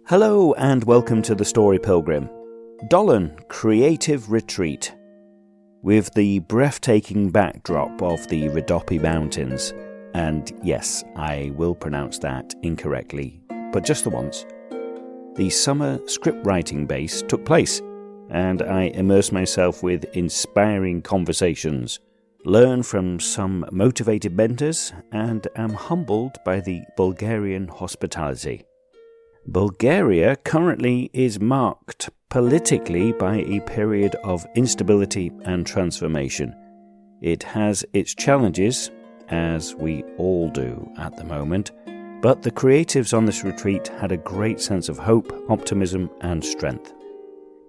Hello and welcome to the Story Pilgrim, Dolen Creative Retreat, with the breathtaking backdrop of the Rhodopi Mountains, and yes, I will pronounce that incorrectly, but just the once. The Summer Scriptwriting Base took place, and I immersed myself with inspiring conversations, learn from some motivated mentors, and am humbled by the Bulgarian hospitality. Bulgaria currently is marked politically by a period of instability and transformation. It has its challenges, as we all do at the moment, but the creatives on this retreat had a great sense of hope, optimism, and strength.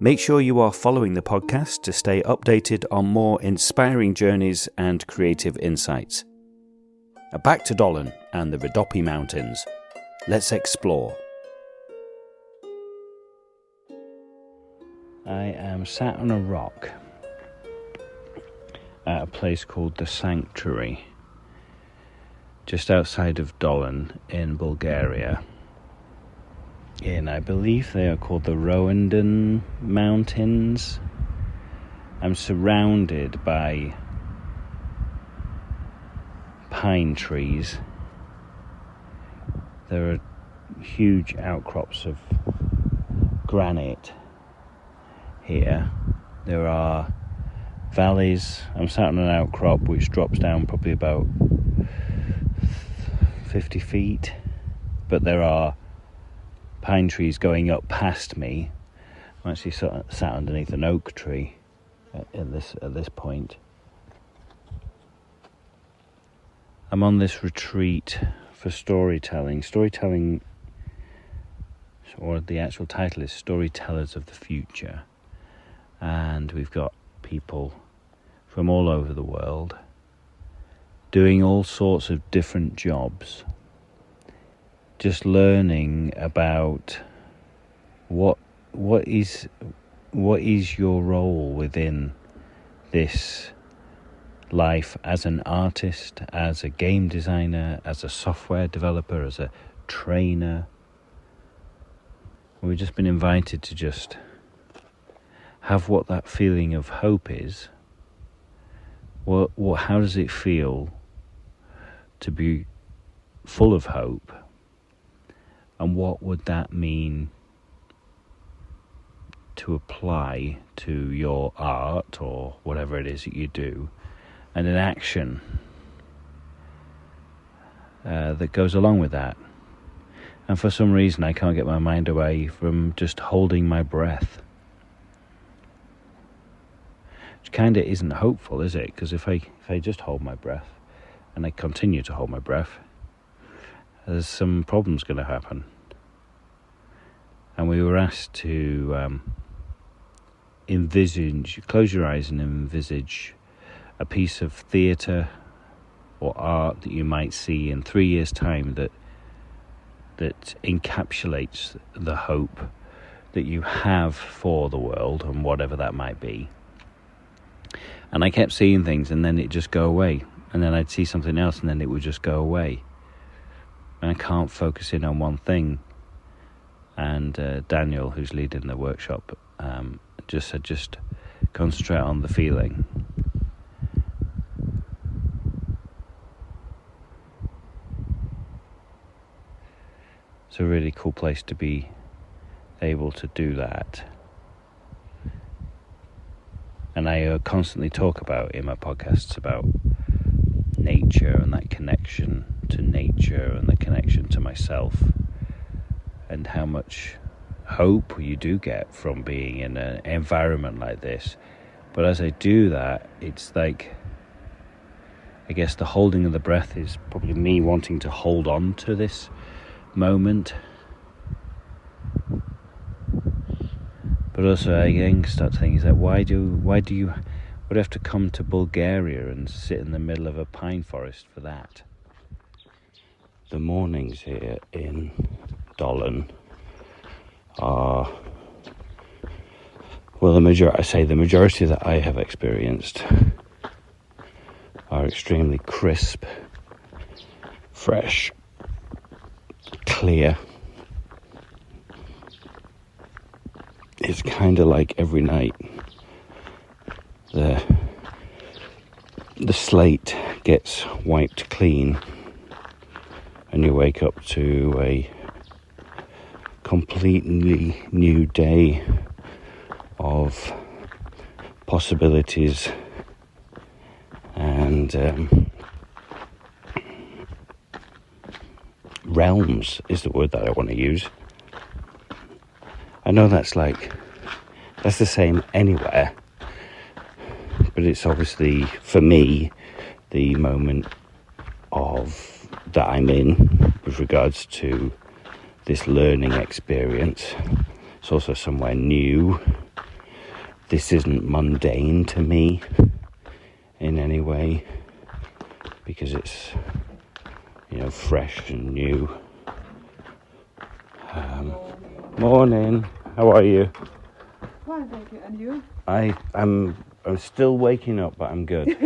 Make sure you are following the podcast to stay updated on more inspiring journeys and creative insights. Back to Dolen and the Rhodopi Mountains. Let's explore. I am sat on a rock at a place called the Sanctuary, just outside of Dolen in Bulgaria. I believe they are called the Rhodopi Mountains. I'm surrounded by pine trees. There are huge outcrops of granite here. There are valleys. I'm sat on an outcrop which drops down probably about 50 feet, but there are pine trees going up past me. I'm actually sat underneath an oak tree at this point. I'm on this retreat for storytelling. Storytelling, or the actual title is Storytellers of the Future. And we've got people from all over the world doing all sorts of different jobs, just learning about what is your role within this life as an artist, as a game designer, as a software developer, as a trainer. We've just been invited to just have what that feeling of hope is. How does it feel to be full of hope? And what would that mean to apply to your art or whatever it is that you do, and an action that goes along with that? And for some reason I can't get my mind away from just holding my breath. Which kind of isn't hopeful, is it? Because if I just hold my breath and I continue to hold my breath, there's some problems going to happen. And we were asked to close your eyes and envisage a piece of theatre or art that you might see in 3 years' time that encapsulates the hope that you have for the world and whatever that might be. And I kept seeing things, and then it'd just go away. And then I'd see something else, and then it would just go away. And I can't focus in on one thing. And Daniel, who's leading the workshop, just said, just concentrate on the feeling. It's a really cool place to be able to do that. And I constantly talk about in my podcasts about nature and that connection to nature and the connection to myself, and how much hope you do get from being in an environment like this. But as I do that, it's like, I guess the holding of the breath is probably me wanting to hold on to this moment. But also I again start thinking, why do you have to come to Bulgaria and sit in the middle of a pine forest for that? The mornings here in Dolen are, well, the majority that I have experienced are extremely crisp, fresh, clear, it's kind of like every night the slate gets wiped clean and you wake up to a completely new day of possibilities and realms is the word that I want to use. I know that's the same anywhere, but it's obviously for me the moment that I'm in with regards to this learning experience. It's also somewhere new. This isn't mundane to me in any way because it's, fresh and new. Morning. How are you? Fine, thank you. And you? I'm still waking up, but I'm good.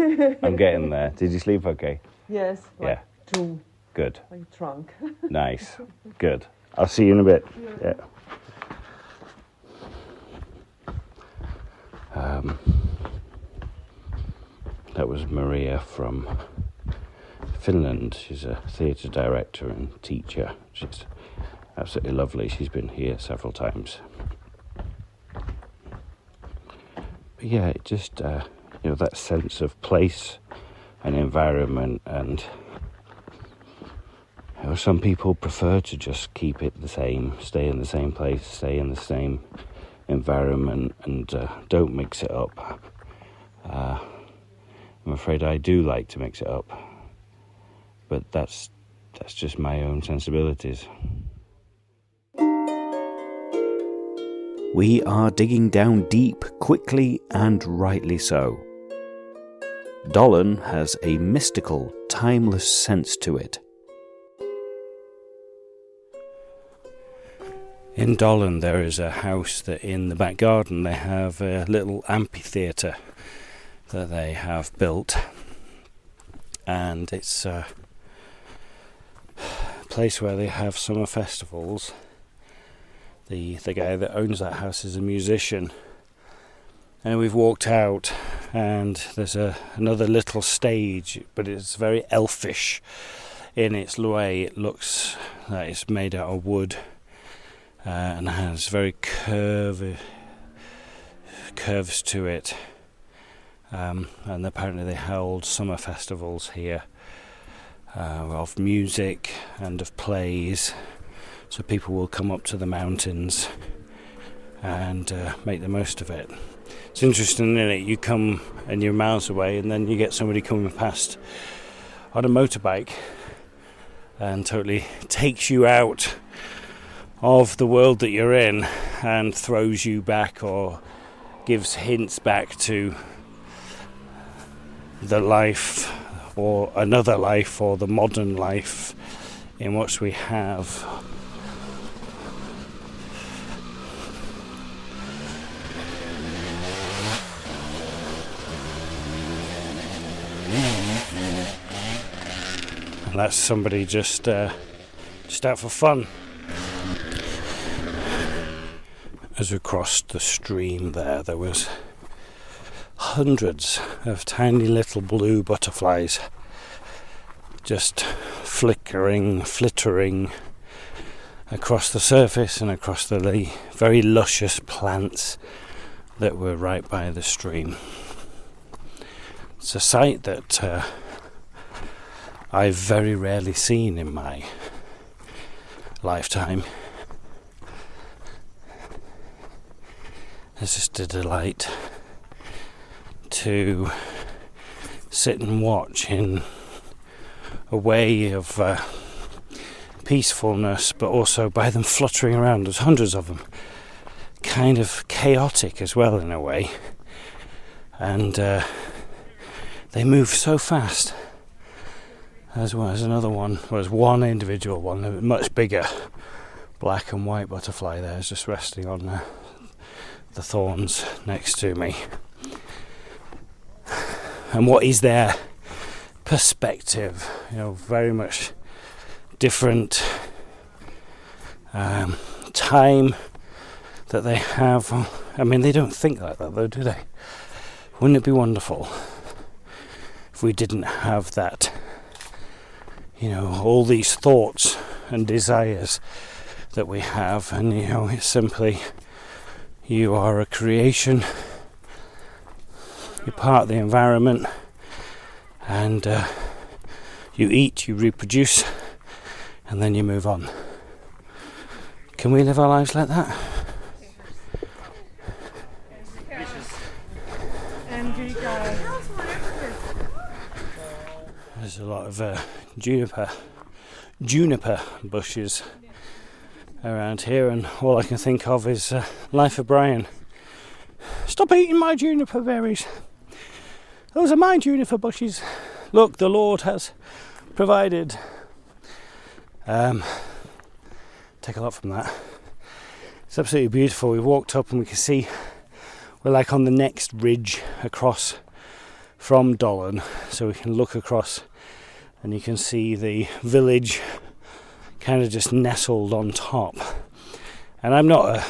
I'm getting there. Did you sleep okay? Yes. Yeah. Two. Good. Like trunk. Nice. Good. I'll see you in a bit. Yeah. That was Maria from Finland. She's a theatre director and teacher. She's absolutely lovely. She's been here several times. But yeah, it just, that sense of place and environment, and some people prefer to just keep it the same, stay in the same place, stay in the same environment, and don't mix it up. I'm afraid I do like to mix it up, but that's just my own sensibilities. We are digging down deep, quickly and rightly so. Dolen has a mystical, timeless sense to it. In Dolen there is a house that in the back garden they have a little amphitheatre that they have built, and it's a place where they have summer festivals. The guy that owns that house is a musician, and we've walked out and there's another little stage, but it's very elfish in its way. It looks like it's made out of wood and has very curves to it, and apparently they hold summer festivals here of music and of plays. So people will come up to the mountains and make the most of it. It's interesting, isn't it? You come and you're miles away, and then you get somebody coming past on a motorbike and totally takes you out of the world that you're in and throws you back or gives hints back to the life or another life or the modern life in which we have. And that's somebody just out for fun. As we crossed the stream there was hundreds of tiny little blue butterflies just flittering across the surface and across the very luscious plants that were right by the stream. It's a sight that I've very rarely seen in my lifetime. It's just a delight to sit and watch in a way of peacefulness, but also by them fluttering around. There's hundreds of them, kind of chaotic as well in a way, and they move so fast. As well as another one, was one individual one, a much bigger black and white butterfly there is just resting on the thorns next to me. And what is their perspective? Very much different time that they have. I mean, they don't think like that though, do they? Wouldn't it be wonderful if we didn't have that, all these thoughts and desires that we have, and it's simply, you are a creation, you're part of the environment, and you eat, you reproduce, and then you move on. Can we live our lives like that? There's a lot of juniper bushes around here, and all I can think of is Life of Brian. Stop eating my juniper berries. Those are my juniper bushes. Look, the Lord has provided. Take a lot from that. It's absolutely beautiful. We walked up and we can see we're like on the next ridge across from Dolen, so we can look across and you can see the village kind of just nestled on top. And I'm not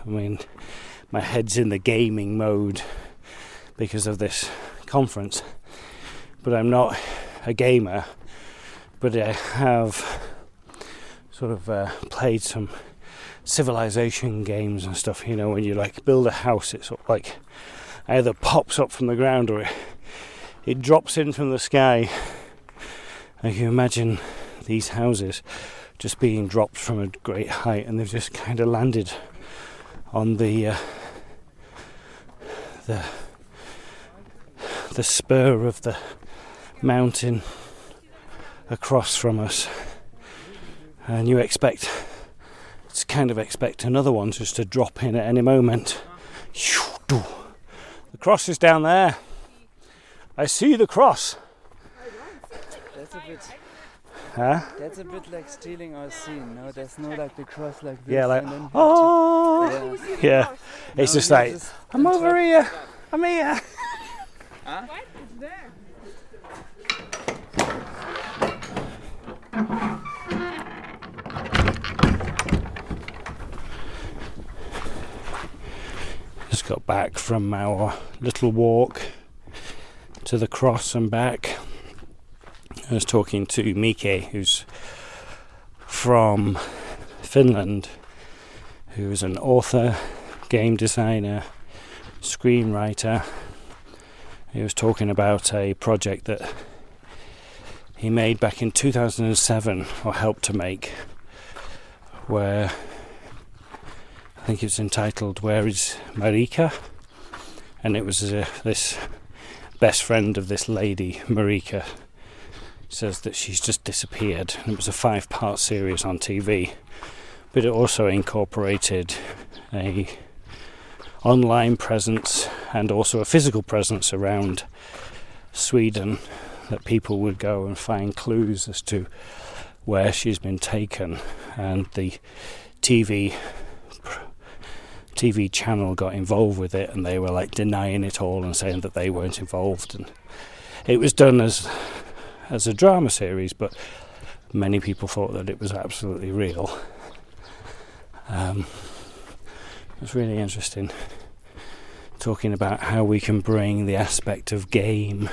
my head's in the gaming mode because of this conference, but I'm not a gamer, but I have sort of played some civilization games and stuff, when you like build a house, it sort of like either pops up from the ground or it drops in from the sky. And you can imagine these houses just being dropped from a great height, and they've just kind of landed on the spur of the mountain across from us, and you expect another one just to drop in at any moment. The cross is down there. I see the cross. That's a bit. Huh? That's a bit like stealing our scene. No, there's no like the cross like this. Yeah, like and then yeah. It's just like I'm over here. I'm here. Huh? It's there. Just got back from our little walk to the cross and back. I was talking to Mike, who's from Finland, who's an author, game designer, screenwriter. He was talking about a project that he made back in 2007, or helped to make, where I think it's entitled "Where is Marika?" And it was this best friend of this lady, Marika, says that she's just disappeared. And it was a 5-part series on TV, but it also incorporated a online presence and also a physical presence around Sweden, that people would go and find clues as to where she's been taken, and the TV channel got involved with it, and they were like denying it all and saying that they weren't involved. And it was done as a drama series, but many people thought that it was absolutely real. It's really interesting, talking about how we can bring the aspect of game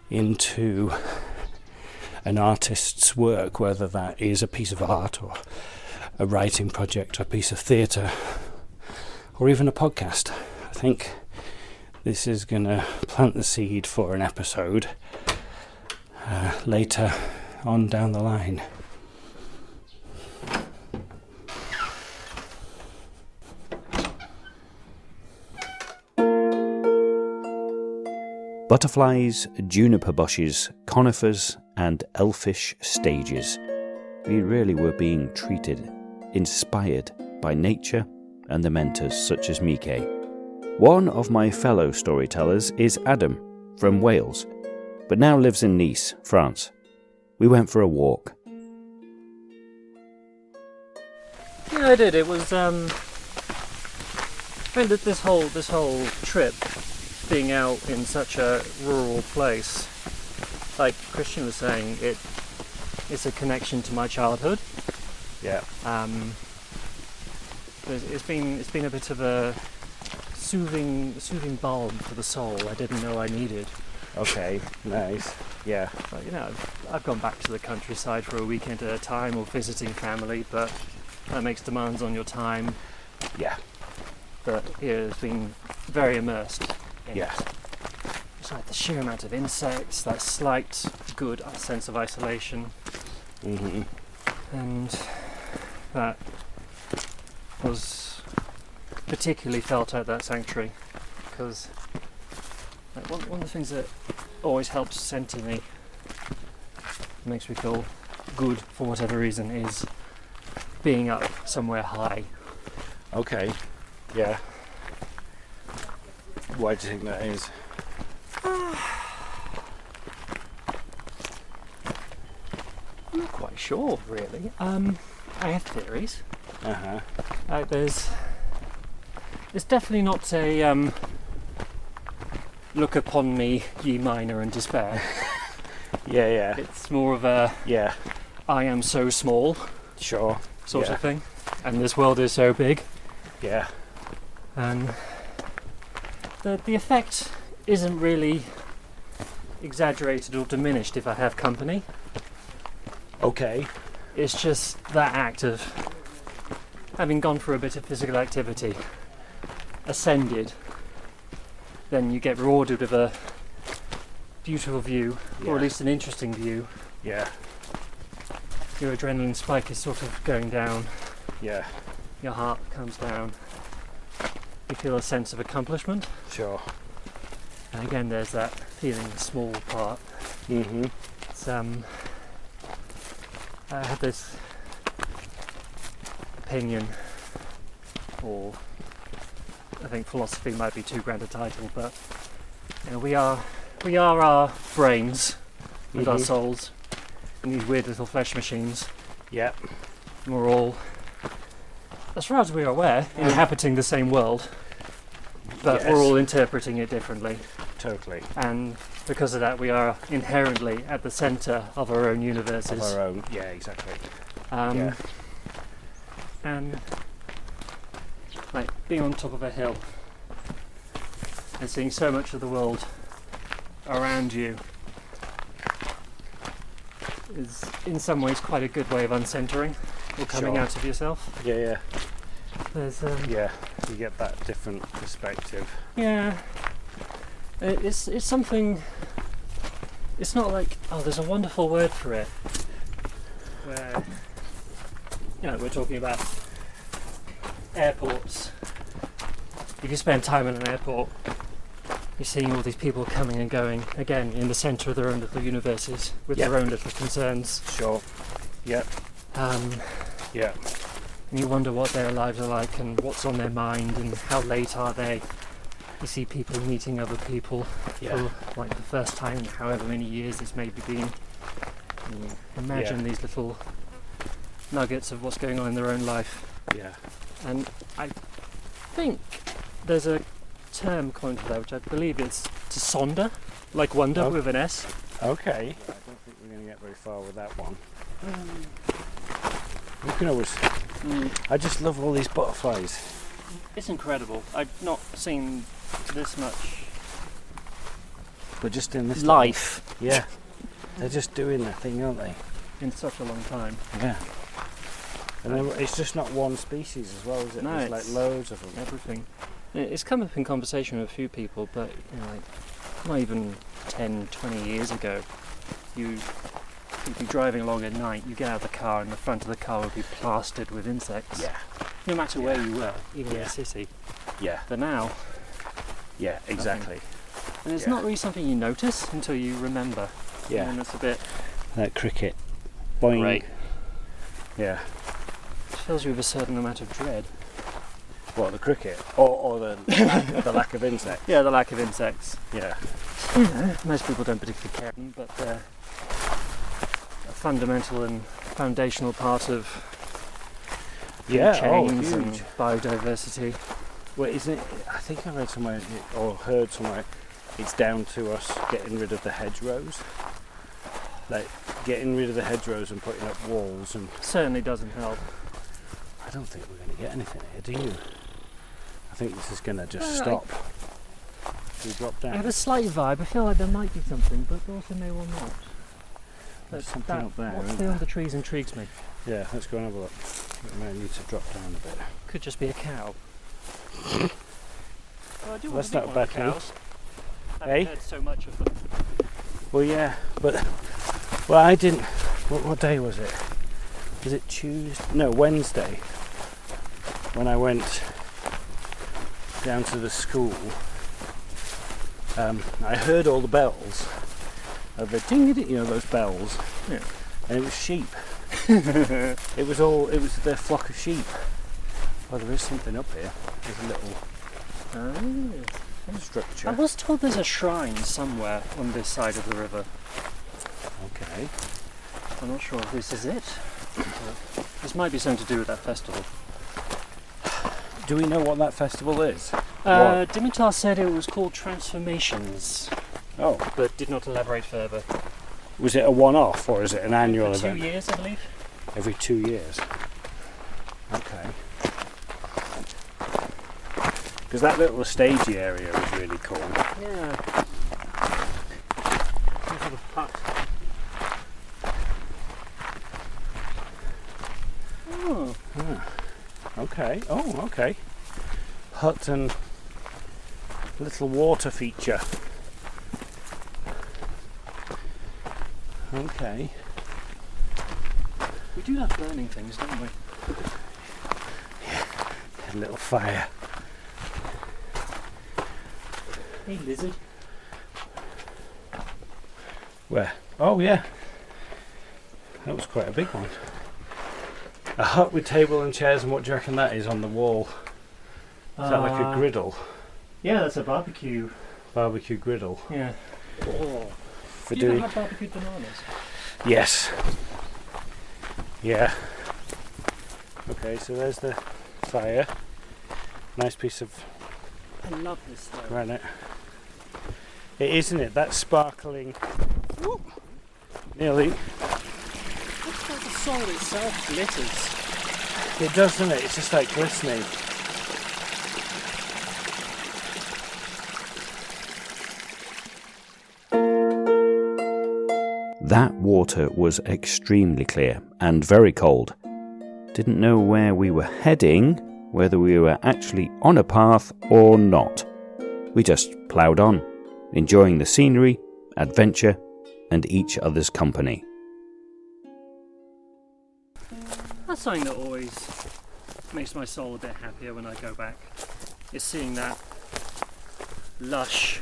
into an artist's work, whether that is a piece of art or a writing project or a piece of theatre or even a podcast. I think this is going to plant the seed for an episode later on down the line. Butterflies, juniper bushes, conifers, and elfish stages. We really were being treated, inspired by nature and the mentors such as Mike. One of my fellow storytellers is Adam from Wales, but now lives in Nice, France. We went for a walk. Yeah, I did. It was I mean, this whole trip, being out in such a rural place, like Christian was saying, it's a connection to my childhood. Yeah. It's been a bit of a soothing balm for the soul I didn't know I needed. Okay, nice. Yeah. But, I've gone back to the countryside for a weekend at a time or visiting family, but that makes demands on your time. Yeah. But here has been very immersed in Yeah. it. It's like the sheer amount of insects, that slight good sense of isolation, Mm-hmm. and that was particularly felt at that sanctuary, because one of the things that always helps center me, makes me feel good for whatever reason, is being up somewhere high. Okay. Yeah. Why do you think that is? I'm not quite sure, really. I have theories. Uh-huh. It's definitely not a look upon me, ye minor, and despair. Yeah. It's more of a Yeah. I am so small Sure. sort Yeah. of thing, and this world is so big. Yeah. And the effect isn't really exaggerated or diminished if I have company. Okay. It's just that act of having gone through a bit of physical activity, ascended, then you get rewarded with a beautiful view, or Yeah. at least an interesting view. Yeah. Your adrenaline spike is sort of going down, Yeah. your heart comes down, you feel a sense of accomplishment, Sure. and again there's that feeling small part. Mm-hmm. It's I had this opinion, or I think philosophy might be too grand a title, but we are our brains with our Mhm. souls in these weird little flesh machines. Yeah. And we're all, as far as we are aware, inhabiting the same world, but Yes. we're all interpreting it differently. Totally. And because of that, we are inherently at the centre of our own universes. Of our own. Yeah, exactly. Um, Yeah. And like being on top of a hill and seeing so much of the world around you is in some ways quite a good way of uncentering or coming Sure. out of yourself. Yeah. There's Yeah. You get that different perspective. yeah, it's something. It's not like, oh, there's a wonderful word for it, where we're talking about airports. If you spend time in an airport, you're seeing all these people coming and going, again in the centre of their own little universes with Yeah. their own little concerns. Sure. Yeah. Yeah. And you wonder what their lives are like and what's on their mind and how late are they. You see people meeting other people Yeah. for like the first time in however many years it's maybe been. You imagine these little nuggets of what's going on in their own life. Yeah. And I think there's a term coined for that, which I believe is to sonder, like wonder Oh. with an S. Okay. I don't think we're going to get very far with that one. You can always. I just love all these butterflies. It's incredible. I've not seen this much But just in this life Yeah. They're just doing their thing, aren't they? in such a long time. Yeah. And then it's just not one species as well, is it? No, There's like it's loads of them. Everything. It's come up in conversation with a few people, but like not even 10, 20 years ago, you'd be driving along at night, you get out of the car and the front of the car would be plastered with insects. Yeah. No matter where you were, even in Yeah. a city. Yeah. But now, Yeah, exactly. and it's Yeah. not really something you notice until you remember. Yeah. And it's a bit, That cricket. Boing. Right. Yeah. it fills you with a certain amount of dread. What, the cricket? Or the lack of insects? Yeah, the lack of insects. Yeah. Most people don't particularly care, but they're a fundamental and foundational part of Yeah, chains oh, and huge. biodiversity. Well, isn't it? I think I read somewhere or heard somewhere it's down to us getting rid of the hedgerows. Like getting rid of the hedgerows and putting up walls and Certainly doesn't help. I don't think we're going to get anything here, do you? I think this is going to just stop. Should we drop down? I have a slight vibe. I feel like there might be something, but also may well not. There's something up there. What's isn't beyond there? the trees intrigues me. Yeah, let's go and have a look. We might need to drop down a bit. Could just be a cow. Well, I do want That's to meet not a one of bad the cows. I've Eh? heard so much of them. Well, yeah, but I didn't. What day was it? Was it Tuesday? No, Wednesday. When I went down to the school, I heard all the bells. The ding, you know, those bells. Yeah. And it was sheep. It was their flock of sheep. Oh, there is something up here. There's a little structure. I was told there's a shrine somewhere on this side of the river. Okay. I'm not sure if this is it. This might be something to do with that festival. Do we know what that festival is? What? Dimitar said it was called Transformations, Oh, but did not elaborate further. was it a one-off or is it an annual For 2 event? years, I believe. Every 2 years. Okay. Because that little stagey area was really cool. Yeah. Some sort of hut. Oh. Okay. Oh, okay. Hut and little water feature. Okay. We do have burning things, don't we? A little fire. Hey, lizard. Where? Oh, yeah. That was quite a big one. A hut with table and chairs, and what do you reckon that is on the wall? Is that like a griddle? Yeah, that's a barbecue. Barbecue griddle. Yeah. Oh. For Do you doing. have barbecued bananas? Yes. Yeah. Okay, so there's the fire. Nice piece of I love this stuff. granite. It isn't it? That sparkling. Whoop, nearly. Looks like the soil itself glitters. It does, doesn't it? It's just like glistening. That water was extremely clear and very cold. Didn't know where we were heading, whether we were actually on a path or not. We just ploughed on, enjoying the scenery, adventure, and each other's company. That's something that always makes my soul a bit happier when I go back, is seeing that lush,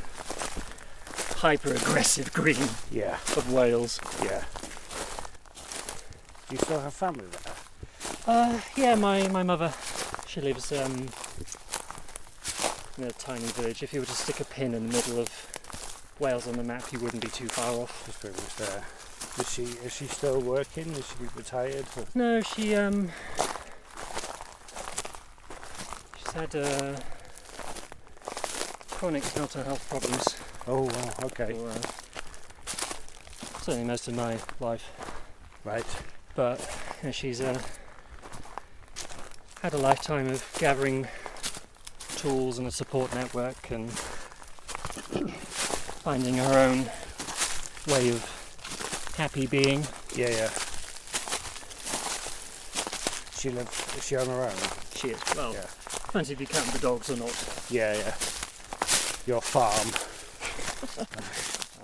hyper-aggressive green Yeah, of Wales. yeah. Do you still have family there? Yeah, my mother, she lives in a tiny village. If you were to stick a pin in the middle of Wales on the map, you wouldn't be too far off. She's pretty much there. Is she still working? Is she retired? Or? No, she's had chronic mental health problems Oh wow, okay. for certainly most of my life. Right. But you know, she's had a lifetime of gathering tools and a support network and finding her own way of happy being. Yeah, yeah. Is she on her own? She is. Well, Yeah. depends if you count the dogs or not. Yeah, yeah. Your farm.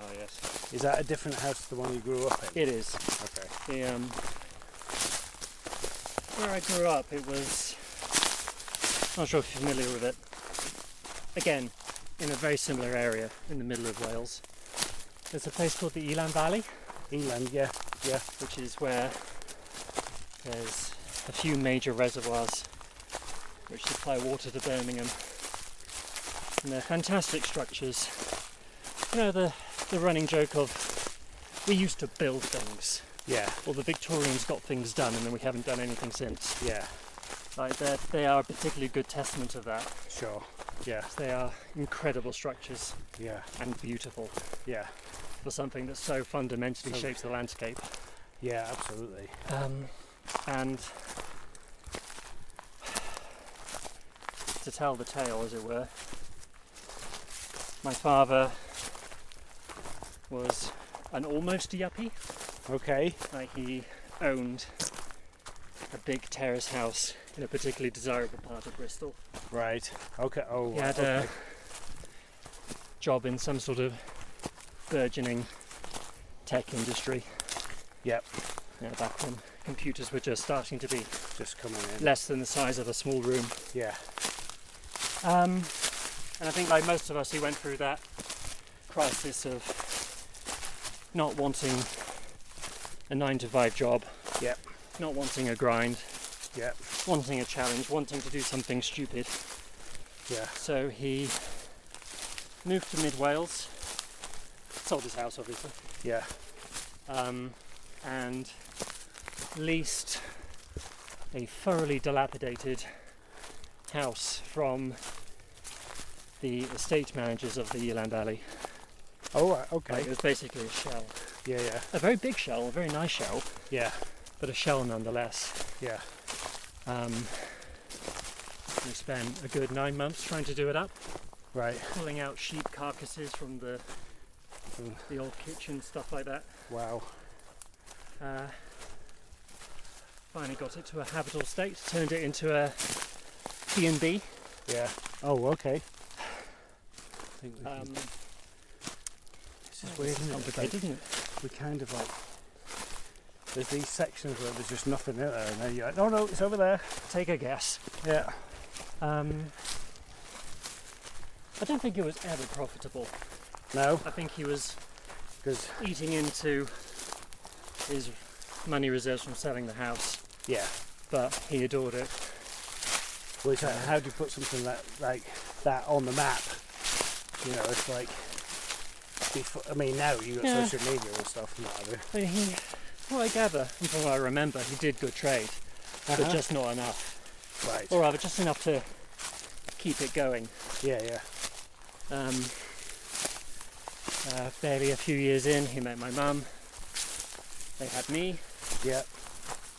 Oh yes. Is that a different house to the one you grew up in? It is. Okay. The where I grew up, it was. I'm not sure if you're familiar with it. Again, in a very similar area in the middle of Wales. There's a place called the Elan Valley, Eland, yeah, yeah. which is where there's a few major reservoirs which supply water to Birmingham. And they're fantastic structures. You know, the running joke of we used to build things, Yeah, or the Victorians got things done and then we haven't done anything since. yeah, Like they are a particularly good testament of that. sure. Yeah, They are incredible structures yeah, and beautiful yeah, for something that so fundamentally So- shapes the landscape. yeah, absolutely. And to tell the tale, as it were. My father was an almost yuppie. Okay. Like, he owned a big terrace house in a particularly desirable part of Bristol. Right. Okay. Oh. He had okay. a job in some sort of burgeoning tech industry. Yep. Back when computers were just starting to be Just coming in. less than the size of a small room. Yeah. And I think, like most of us, he went through that crisis of not wanting a 9-to-5 job. Yep. Not wanting a grind. Yep. Wanting a challenge. Wanting to do something stupid. Yeah. So he moved to mid-Wales. Sold his house, obviously. Yeah. And leased a thoroughly dilapidated house from the estate managers of the Eland Alley. Oh. Okay. Like, it was basically a shell. Yeah. Yeah. A very big shell, a very nice shell, Yeah. but a shell nonetheless. Yeah. We spent a good 9 months trying to do it up, Right. pulling out sheep carcasses from the old kitchen, stuff like that. Wow. Finally got it to a habitable state, turned it into a B&B. Yeah. Oh. Okay. This is weird, isn't it? Complicated, isn't it? We kind of like. There's these sections where there's just nothing in there, and then you're like, oh no, it's over there. Take a guess. Yeah. I don't think it was ever profitable. No. I think he was Because. eating into his money reserves from selling the house, Yeah. but he adored it. Well, it's like, how do you put something like that on the map? You know, it's like. I mean, now you've got Yeah. social media and stuff and whatever. But what I gather, and from what I remember, he did good trade, but just not enough. Right. Or rather, just enough to keep it going. Yeah, yeah. Barely a few years in, he met my mum. They had me. Yeah.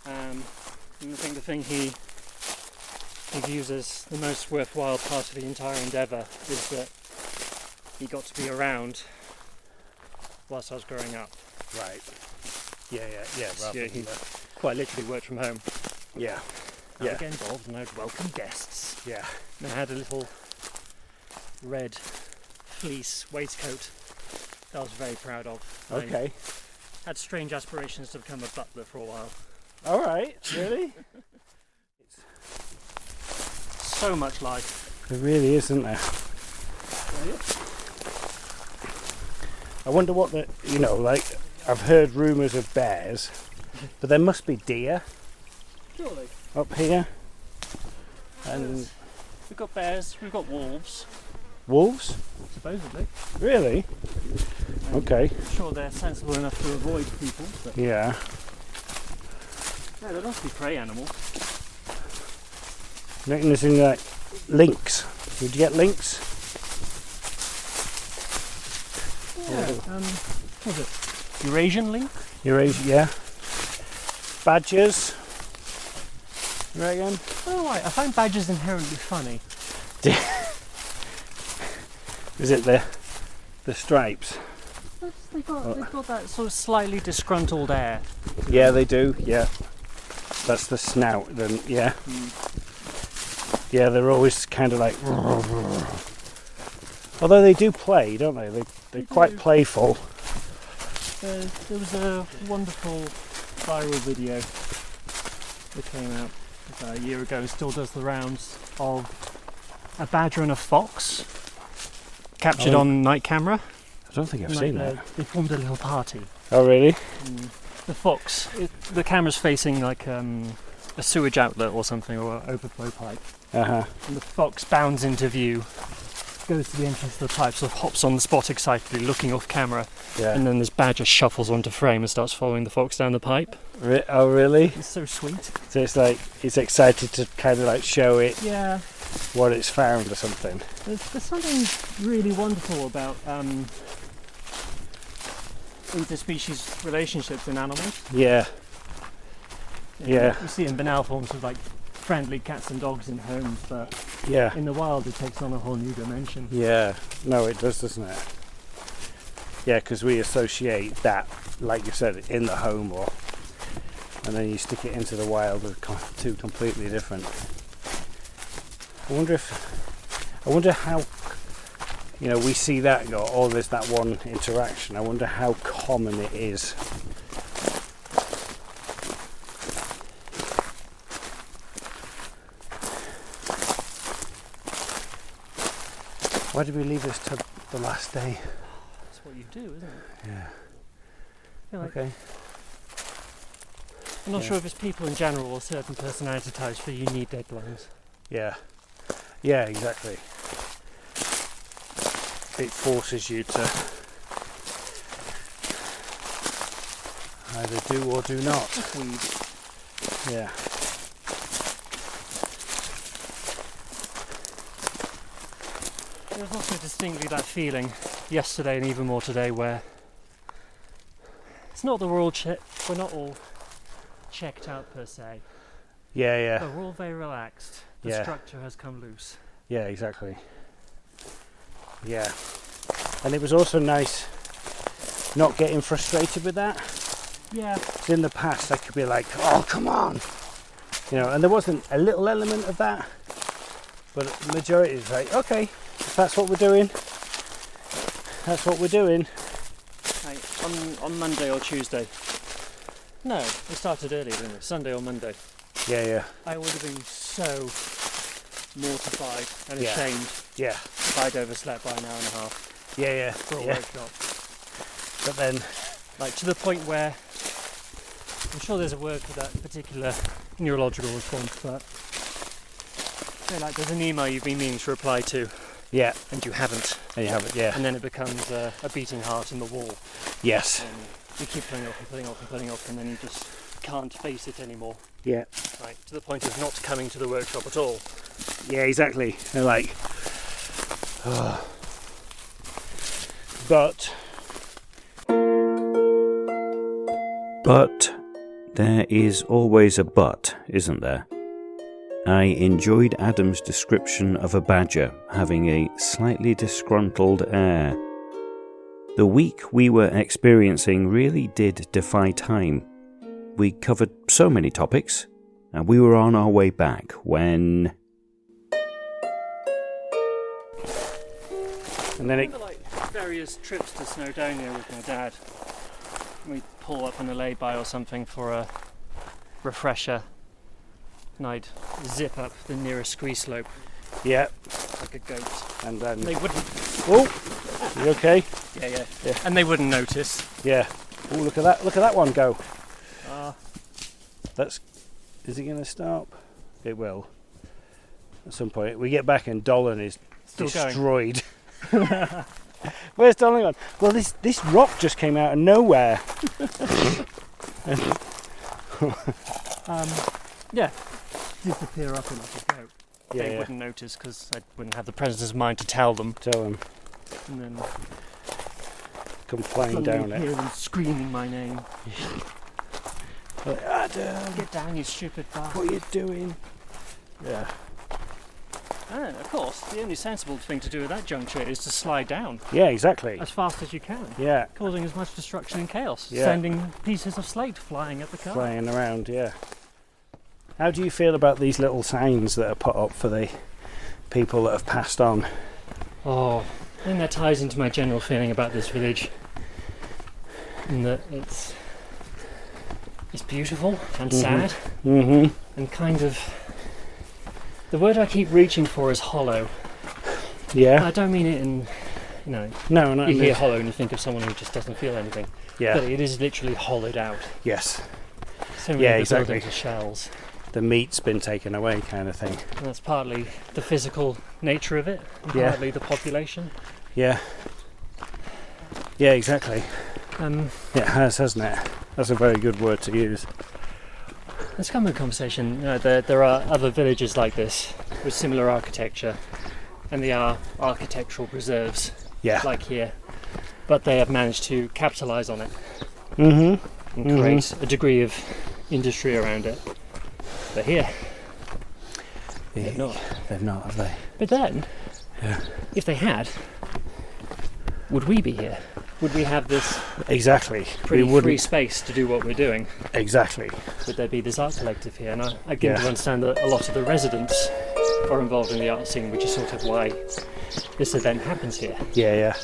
And I think the thing he views as the most worthwhile part of the entire endeavour is that he got to be around whilst I was growing up. Right. Yeah, yeah, yeah. Rather Yeah, than he the- quite literally worked from home. yeah. I Yeah. would get involved and I'd welcome guests. Yeah. And I had a little red fleece waistcoat that I was very proud of. Okay. I had strange aspirations to become a butler for a while. All right. Really? So much life. There really is, isn't there? I wonder what the, like, I've heard rumours of bears, but there must be deer Surely. up here. And We've got bears, we've got wolves, wolves? supposedly. Really? Okay. I'm sure they're sensible enough to avoid people, but Yeah. yeah, there must be prey animals. I reckon there's like lynx. Would you get lynx? Yeah, what was it? Eurasian link? Eurasia, yeah. Badgers. You reckon? Oh, right. I find badgers inherently funny. Is it the stripes? They've got that sort of slightly disgruntled air. Yeah, they do. Yeah. That's the snout. Then yeah. Yeah, they're always kind of like. Although they do play, don't they? They're quite playful. There was a wonderful viral video that came out about a year ago, still does the rounds, of a badger and a fox captured on night camera. I don't think I've seen that. They formed a little party. Oh, really? The fox, the camera's facing like a sewage outlet or something, or an overflow pipe. Uh-huh. And the fox bounds into view, goes to the entrance of the pipe, sort of hops on the spot excitedly, looking off camera, Yeah. and then this badger shuffles onto frame and starts following the fox down the pipe. Oh, really? It's so sweet. So it's like it's excited to kind of like show it Yeah, what it's found or something. there's something really wonderful about interspecies relationships in animals. Yeah. Yeah. You see in banal forms of like friendly cats and dogs in homes, but Yeah. in the wild it takes on a whole new dimension. Yeah. No, it does, doesn't it? Yeah, because we associate that, like you said, in the home, and then you stick it into the wild, with two completely different. I wonder how, we see that and go, oh, there's that one interaction. I wonder how common it is. Why did we leave this to the last day? That's what you do, isn't it? Yeah. I feel like Okay. I'm not Yeah. sure if it's people in general or certain personality types, but you need deadlines. Yeah. Yeah, exactly. It forces you to either do or do not. Yeah. There was also distinctly that feeling yesterday and even more today where it's not that we're not all checked out per se, Yeah, yeah. but we're all very relaxed. The Yeah. structure has come loose. Yeah, exactly. Yeah. And it was also nice not getting frustrated with that. Yeah. 'Cause in the past I could be like, oh, come on. And there wasn't a little element of that. But the majority is like, okay, if that's what we're doing, that's what we're doing. Like on Monday or Tuesday. No, it started earlier, didn't it? Sunday or Monday. Yeah, yeah. I would have been so mortified and Yeah. ashamed Yeah. if I'd overslept by an hour and a half Yeah, yeah. for a Yeah. workshop. But then, Like to the point where I'm sure there's a word for that particular neurological response, but say like there's an email you've been meaning to reply to yeah, and you haven't, and you have it, yeah. and then it becomes a beating heart in the wall, Yes. and you keep putting off and putting off and putting off, and then you just can't face it anymore. Yeah. Right, to the point of not coming to the workshop at all. Yeah, exactly. They're like, oh. But there is always a but, isn't there? I enjoyed Adam's description of a badger having a slightly disgruntled air. The week we were experiencing really did defy time. We covered so many topics, and we were on our way back when... and then I it, remember like various trips to Snowdonia with my dad. We'd pull up on a lay-by or something for a refresher, and I'd zip up the nearest ski slope yeah, like a goat. and then And they wouldn't. oh, you okay? Yeah. Yeah. And they wouldn't notice. Yeah. Oh, look at that! Look at that one go. Ah. That's. Is it going to stop? It will. At some point, we get back and Dolen is Still going. destroyed. Where's Dolen gone? Well, this rock just came out of nowhere. Yeah. Disappear up in like a goat. Yeah, They yeah. wouldn't notice because I wouldn't have the presence of mind to tell them. Tell him. And then Come flying suddenly down it. hear them screaming my name. Like, Adam, Get down, you stupid bastard. what are you doing? Yeah. And of course, the only sensible thing to do at that juncture is to slide down Yeah, exactly. as fast as you can, Yeah. causing as much destruction and chaos, Yeah. sending pieces of slate flying at the car. Flying around, yeah. How do you feel about these little signs that are put up for the people that have passed on? Oh, I think that ties into my general feeling about this village, in that it's beautiful and sad Mm-hmm. and kind of. The word I keep reaching for is hollow. Yeah. I don't mean it in, No, not you in hear this. hollow and you think of someone who just doesn't feel anything. Yeah. But it is literally hollowed out. Yes. So many Yeah, of the exactly. buildings are shells. The meat's been taken away, kind of thing. And that's partly the physical nature of it, and Yeah. partly the population. Yeah. Yeah, exactly. Um, It has, hasn't it? That's a very good word to use. There's come a conversation. There are other villages like this with similar architecture, and they are architectural preserves, Yeah. like here. But they have managed to capitalise on it Mm-hmm. and create a degree of industry around it. But here, They've not. They've not, have they? But then, if they had, would we be here? Would we have this Exactly. pretty free space to do what we're doing? Exactly. Would there be this art collective here? And I begin to understand that a lot of the residents are involved in the art scene, which is sort of why this event happens here. Yeah.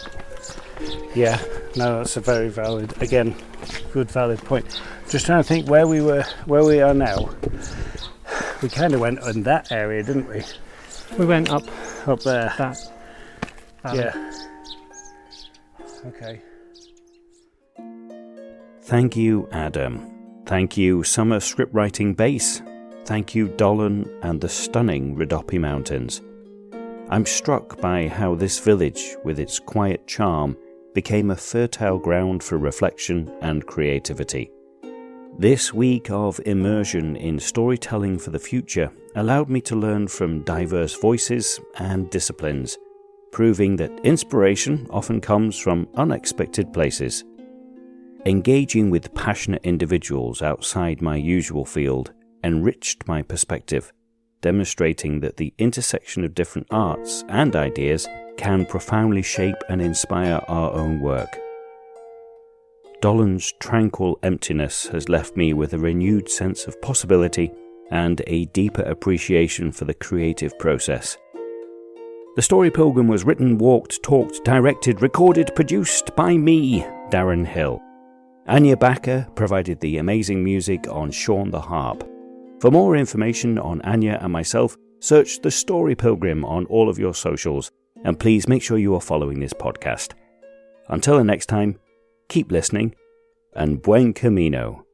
No, that's a very valid point. Just trying to think where we are now. We kind of went in that area, didn't we? We went up there. that valley. Yeah. Okay. Thank you, Adam. Thank you, Summer Scriptwriting Base. Thank you, Dolen and the stunning Rhodopi Mountains. I'm struck by how this village, with its quiet charm, became a fertile ground for reflection and creativity. This week of immersion in storytelling for the future allowed me to learn from diverse voices and disciplines, proving that inspiration often comes from unexpected places. Engaging with passionate individuals outside my usual field enriched my perspective, demonstrating that the intersection of different arts and ideas can profoundly shape and inspire our own work. Dolen's tranquil emptiness has left me with a renewed sense of possibility and a deeper appreciation for the creative process. The Story Pilgrim was written, walked, talked, directed, recorded, produced by me, Darren Hill. Anya Backer provided the amazing music on Sean the Harp. For more information on Anya and myself, search The Story Pilgrim on all of your socials, and please make sure you are following this podcast. Until the next time, keep listening, and buen camino.